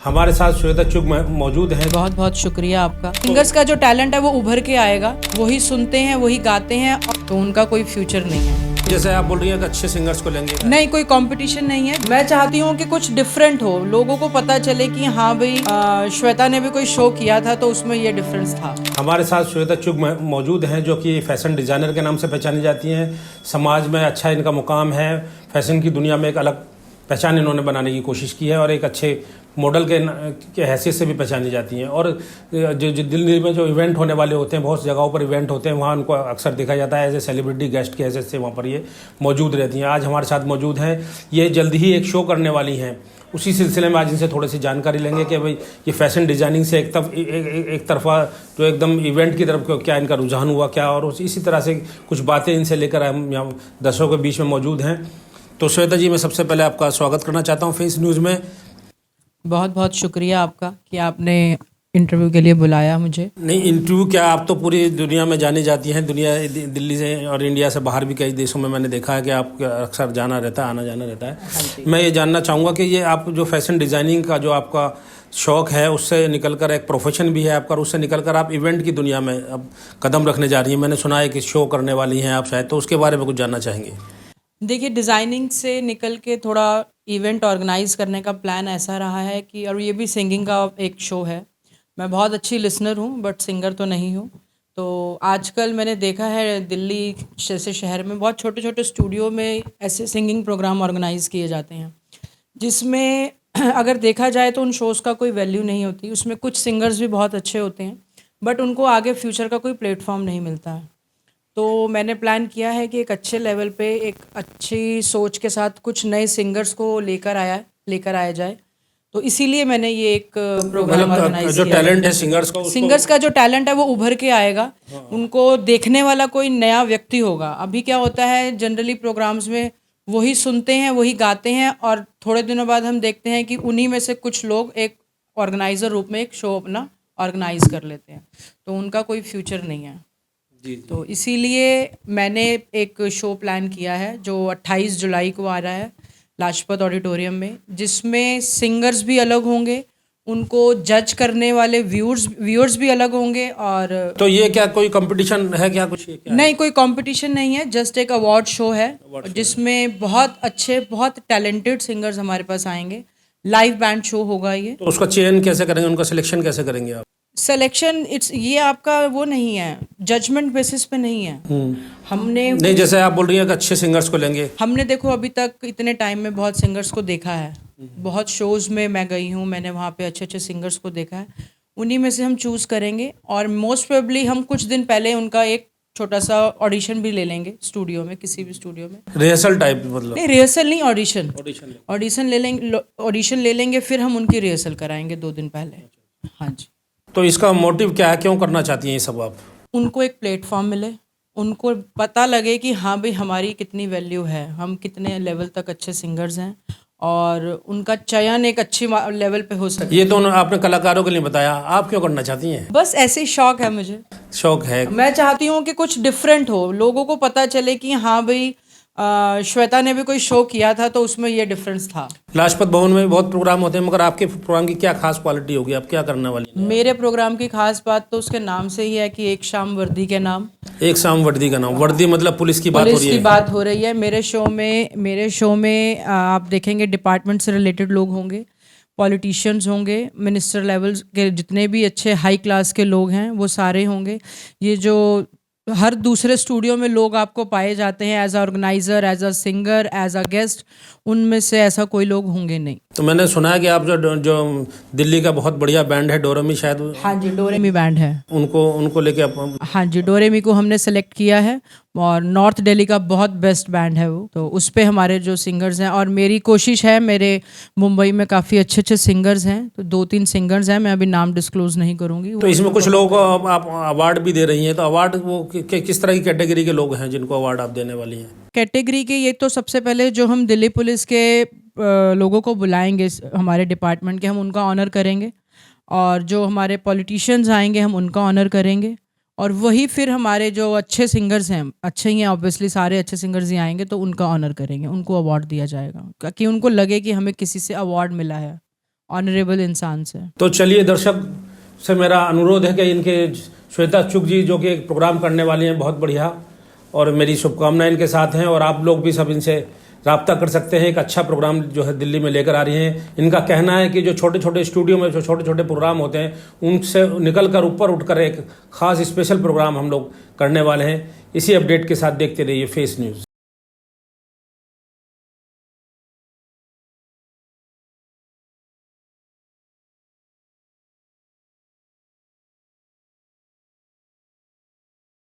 हमारे साथ श्वेता चुग मौजूद हैं। बहुत बहुत शुक्रिया आपका। सिंगर्स का जो टैलेंट है वो उभर के आएगा, वही सुनते हैं वही गाते हैं, तो उनका कोई फ्यूचर नहीं है। जैसे आप बोल रही हैं कि अच्छे सिंगर्स को लेंगे, नहीं, कोई कंपटीशन नहीं है। मैं चाहती हूँ कि कुछ डिफरेंट हो, लोगों को पता चले कि हाँ भाई श्वेता ने भी कोई शो किया था तो उसमें ये डिफरेंस था। हमारे साथ श्वेता चुग मौजूद हैं जो कि फैशन डिज़ाइनर के नाम से पहचानी जाती हैं। समाज में अच्छा इनका मुकाम है, फैशन की दुनिया में एक अलग पहचान इन्होंने बनाने की कोशिश की है और एक अच्छे मॉडल के हैसियत से भी पहचानी जाती हैं। और जो दिल्ली में जो इवेंट होने वाले होते हैं, बहुत जगहों पर इवेंट होते हैं, वहाँ उनको अक्सर देखा जाता है एज ए सेलिब्रिटी गेस्ट की हैसियत से वहाँ पर ये मौजूद रहती हैं। आज हमारे साथ मौजूद हैं, ये जल्द ही एक शो करने वाली हैं। उसी सिलसिले में आज इनसे थोड़ी सी जानकारी लेंगे कि भाई ये फैशन डिज़ाइनिंग से एक तरफा जो एकदम इवेंट की तरफ क्या इनका रुझान हुआ क्या, और इसी तरह से कुछ बातें इनसे लेकर हम यहाँ दर्शकों के बीच में मौजूद हैं। तो श्वेता जी, मैं सबसे पहले आपका स्वागत करना चाहता हूँ फेस न्यूज़ में। बहुत बहुत शुक्रिया आपका कि आपने इंटरव्यू के लिए बुलाया मुझे। नहीं, इंटरव्यू क्या, आप तो पूरी दुनिया में जानी जाती हैं, दिल्ली से और इंडिया से बाहर भी कई देशों में मैंने देखा है कि आप अक्सर जाना रहता है, आना जाना रहता है। हाँ, मैं ये जानना चाहूँगा कि ये आप जो फैशन डिज़ाइनिंग का जो आपका शौक़ है, उससे निकलकर एक प्रोफेशन भी है आपका, उससे निकलकर आप इवेंट की दुनिया में अब कदम रखने जा रही हैं। मैंने सुना है कि शो करने वाली हैं आप शायद, तो उसके बारे में कुछ जानना चाहेंगे? देखिए, डिज़ाइनिंग से निकल के थोड़ा इवेंट ऑर्गेनाइज करने का प्लान ऐसा रहा है कि, और ये भी सिंगिंग का एक शो है। मैं बहुत अच्छी लिसनर हूँ बट सिंगर तो नहीं हूँ। तो आजकल मैंने देखा है दिल्ली जैसे शहर में बहुत छोटे छोटे स्टूडियो में ऐसे सिंगिंग प्रोग्राम ऑर्गेनाइज किए जाते हैं, जिसमें अगर देखा जाए तो उन शोज़ का कोई वैल्यू नहीं होती। उसमें कुछ सिंगर्स भी बहुत अच्छे होते हैं बट उनको आगे फ्यूचर का कोई प्लेटफॉर्म नहीं मिलता है। तो मैंने प्लान किया है कि एक अच्छे लेवल पे एक अच्छी सोच के साथ कुछ नए सिंगर्स को लेकर आया जाए। तो इसीलिए मैंने ये एक प्रोग्राम ऑर्गेनाइज किया। जो टैलेंट है सिंगर्स का जो टैलेंट है वो उभर के आएगा, उनको देखने वाला कोई नया व्यक्ति होगा। अभी क्या होता है, जनरली प्रोग्राम्स में वही सुनते हैं वही गाते हैं, और थोड़े दिनों बाद हम देखते हैं कि उन्हीं में से कुछ लोग एक ऑर्गेनाइजर रूप में एक शो अपना ऑर्गेनाइज कर लेते हैं, तो उनका कोई फ्यूचर नहीं है। जी। तो इसीलिए मैंने एक शो प्लान किया है जो 28 जुलाई को आ रहा है लाजपत ऑडिटोरियम में, जिसमें सिंगर्स भी अलग होंगे, उनको जज करने वाले व्यूअर्स भी अलग होंगे। और तो ये क्या कोई कंपटीशन है क्या, कुछ क्या नहीं, कोई कंपटीशन नहीं है, जस्ट एक अवार्ड शो है जिसमें बहुत अच्छे बहुत टैलेंटेड सिंगर्स हमारे पास आएंगे। लाइव बैंड शो होगा ये। तो उसका चयन कैसे करेंगे, उनका सिलेक्शन कैसे करेंगे आप? सिलेक्शन ये आपका वो नहीं है, जजमेंट बेसिस पे नहीं है। हमने नहीं, जैसे आप बोल रही हैं कि अच्छे सिंगर्स को लेंगे, हमने देखो अभी तक इतने टाइम में बहुत सिंगर्स को देखा है, बहुत शोज़ में मैं गई हूँ, मैंने वहाँ पे अच्छे अच्छे सिंगर्स को देखा है। उन्हीं में से हम चूज़ करेंगे, और मोस्ट प्रोबेबली हम कुछ दिन पहले उनका एक छोटा सा ऑडिशन भी ले लेंगे स्टूडियो में, किसी भी स्टूडियो में। रिहर्सल टाइप मतलब? नहीं, रिहर्सल नहीं, ऑडिशन ले लेंगे, फिर हम उनकी रिहर्सल कराएंगे 2 दिन पहले। हाँ जी। तो इसका मोटिव क्या है, क्यों करना चाहती हैं ये सब आप? उनको एक प्लेटफॉर्म मिले, उनको पता लगे कि हाँ भाई हमारी कितनी वैल्यू है, हम कितने लेवल तक अच्छे सिंगर्स हैं, और उनका चयन एक अच्छी लेवल पे हो सके। ये तो आपने कलाकारों के लिए बताया, आप क्यों करना चाहती हैं? बस ऐसे ही शौक है मुझे। शौक है। मैं चाहती हूँ कि कुछ डिफरेंट हो, लोगों को पता चले कि हाँ भाई श्वेता ने भी कोई शो किया था तो उसमें ये डिफरेंस था। लाजपत भवन में भी बहुत प्रोग्राम होते हैं, मगर आपके प्रोग्राम की क्या खास क्वालिटी होगी, आप क्या करने वाली हैं? मेरे प्रोग्राम की खास बात तो उसके नाम से ही है कि एक शाम वर्दी के नाम। एक शाम वर्दी का नाम, वर्दी मतलब पुलिस की बात हो रही है? पुलिस की बात हो रही है। मेरे शो में आप देखेंगे डिपार्टमेंट से रिलेटेड लोग होंगे, पॉलिटिशियंस होंगे, मिनिस्टर लेवल के जितने भी अच्छे हाई क्लास के लोग हैं वो सारे होंगे। ये जो हर दूसरे स्टूडियो में लोग आपको पाए जाते हैं as a organiser, as a singer, as a guest, उनमें से ऐसा कोई लोग होंगे नहीं। तो मैंने सुना है कि आप जो दिल्ली का बहुत बढ़िया बैंड है डोरेमी, शायद? हाँ जी, डोरेमी बैंड है, उनको लेके आप? हाँ जी, डोरेमी को हमने सेलेक्ट किया है, और नॉर्थ दिल्ली का बहुत बेस्ट बैंड है वो, तो उस पे हमारे जो सिंगर्स हैं, और मेरी कोशिश है, मेरे मुंबई में काफ़ी अच्छे अच्छे सिंगर्स हैं, तो 2-3 सिंगर्स हैं, मैं अभी नाम डिस्क्लोज नहीं करूँगी। तो इसमें कुछ लोगों को आप अवार्ड भी दे रही हैं, तो अवार्ड वो किस तरह की कैटेगरी के लोग हैं जिनको अवार्ड आप देने वाली हैं? कैटेगरी के ये तो सबसे पहले जो हम दिल्ली पुलिस के लोगों को बुलाएंगे हमारे डिपार्टमेंट के, हम उनका ऑनर करेंगे, और जो हमारे पॉलिटिशियंस आएंगे हम उनका ऑनर करेंगे, और वही फिर हमारे जो अच्छे सिंगर्स हैं, अच्छे ही हैं ऑब्वियसली, सारे अच्छे सिंगर्स ही आएंगे, तो उनका ऑनर करेंगे, उनको अवार्ड दिया जाएगा, ताकि उनको लगे कि हमें किसी से अवार्ड मिला है, ऑनरेबल इंसान से। तो चलिए, दर्शक से मेरा अनुरोध है कि इनके श्वेता चुग जी जो कि एक प्रोग्राम करने वाली हैं बहुत बढ़िया, और मेरी शुभकामनाएं इनके साथ हैं, और आप लोग भी सब इनसे राब्ता कर सकते हैं। एक अच्छा प्रोग्राम जो है दिल्ली में लेकर आ रही हैं। इनका कहना है कि जो छोटे छोटे स्टूडियो में जो छोटे छोटे प्रोग्राम होते हैं उनसे निकल कर ऊपर उठकर एक खास स्पेशल प्रोग्राम हम लोग करने वाले हैं। इसी अपडेट के साथ देखते रहिए फेस न्यूज़।